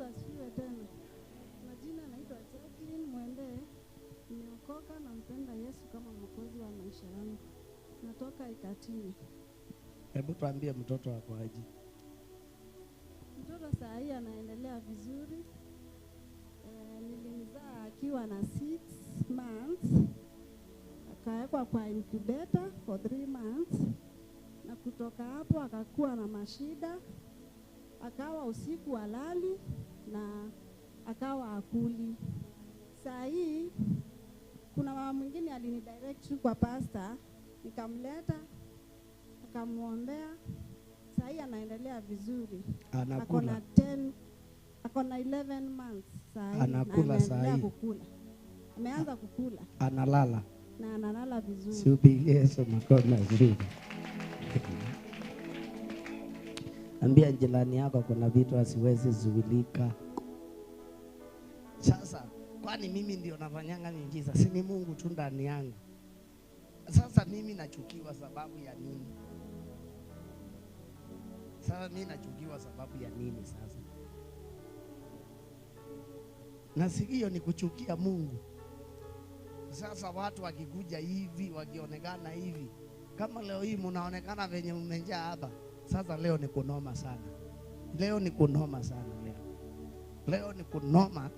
Yesu asifiwe tena. Majina naitwa Jacqueline Mwende. Nimeokoka na mpenda Yesu kama mwokozi wa maisha yangu. Natoka Ikatini. Hebu tuambie mtoto wako aje. Mtoto saa hii anaendelea vizuri. Nilimzaa akiwa na 6 months. Akawekwa kwa incubator for 3 months. Na kutoka hapo akakuwa na mashida. Akawa usiku halali na akawa akuli. Saa hii kuna mama mwingine alinidirect kwa pastor, nikamleta, akamuombea. Saa hii anaendelea vizuri. Akona 11 months saa hii. Anakula saa hii. Kukula. Ameanza kukula. Analala. Na analala vizuri. Siupigie Yesu makofi mazuri. Ambia jirani yako kuna vitu asiwezi zuilika. Sasa kwani mimi ndio nafanyanga miujiza? Si ni Mungu tu ndani yangu. Sasa mimi nachukiwa sababu ya nini? Sasa mimi nachukiwa sababu ya nini sasa? Na sikio ni kuchukia Mungu. Sasa watu wakikuja hivi, wakionekana hivi, kama leo hii mnaonekana venye mmejaa hapa. Sasa leo ni kunoma sana. Leo ni kunoma sana leo. Leo ni kunoma.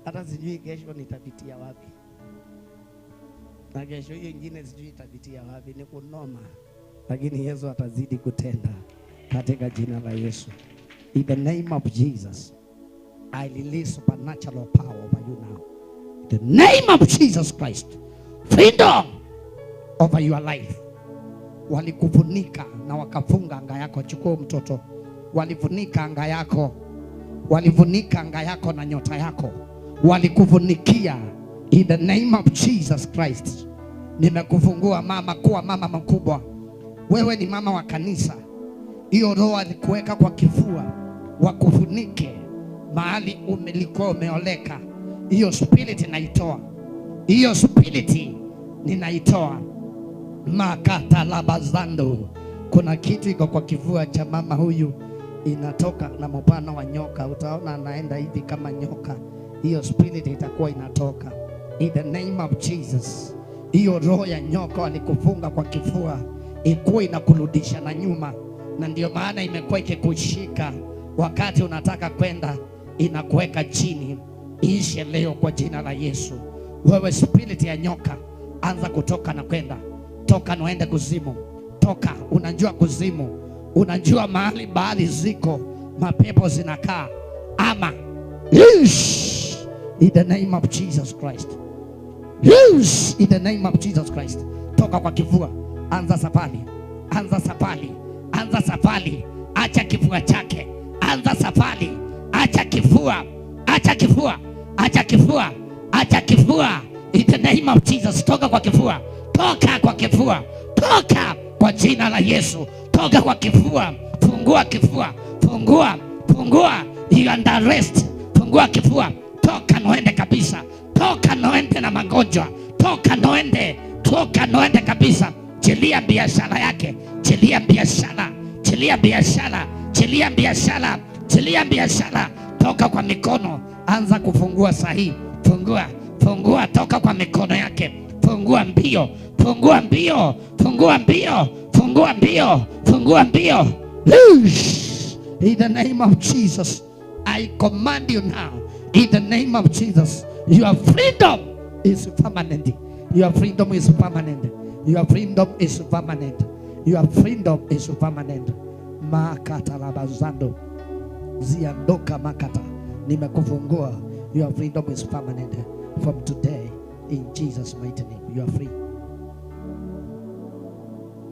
Hata sijui kesho nitapitia wapi. Na kesho hiyo nyingine sijui itapitia wapi, ni kunoma. Lakini Yesu atazidi kutenda katika jina la Yesu. In the name of Jesus, I release supernatural power over you now. In the name of Jesus Christ, freedom over your life. Walikufunika na wakafunga anga yako. Chukua mtoto. Walifunika anga yako. Walifunika anga yako na nyota yako. Walikufunikia. In the name of Jesus Christ, nimekufungua mama, kuwa mama mkubwa. Wewe ni mama wa kanisa. Hiyo roho alikuweka kwa kifua, wakufunike mahali umelikuwa umeoleka. Hiyo spirit naitoa. Hiyo spirit ninaitoa. Makata labazando. Kuna kitu iko kwa kifua cha mama huyu, inatoka na mpana wa nyoka. Utaona anaenda hivi kama nyoka. Hiyo spirit itakuwa inatoka. In the name of Jesus. Hiyo roho ya nyoka alikufunga kwa kifua, ikuwa inakurudisha na nyuma. Na ndio maana imekuwa ikikushika wakati unataka kwenda, inakuweka chini. Iishe leo kwa jina la Yesu. Wewe spirit ya nyoka, anza kutoka na kwenda. Toka na uende kuzimu. Toka, unajua kuzimu. Unajua mahali baadhi ziko mapepo zinakaa. Ama loose in the name of Jesus Christ. Loose in the name of Jesus Christ. Toka kwa kifua. Anza safari. Anza safari. Anza safari. Acha kifua chake. Anza safari. Acha kifua. Acha kifua. Acha kifua. Acha kifua. In the name of Jesus. Toka kwa kifua. Toka kwa kifua. Toka kwa jina la Yesu. Toka kwa kifua. Fungua kifua. Fungua. Fungua. You under arrest. Fungua kifua. Toka noende kabisa. Toka noende na magonjwa. Toka noende. Toka noende kabisa. Chilia biashara yake. Chilia biashara. Chilia biashara. Chilia biashara. Chilia biashara. Toka kwa mikono. Anza kufungua sahihi. Fungua. Fungua. Toka kwa mikono yake. Fungua mbio. Fungua mbio. Fungua mbio. Fungua mbio. Fungua mbio. Loose. In the name of Jesus, I command you now. In the name of Jesus, your freedom is permanent. Your freedom is permanent. Your freedom is permanent. Your freedom is permanent. Makata labazando. Ziandoka makata. Nimekufungua. Your freedom is permanent. From today, in Jesus' mighty name, you are free.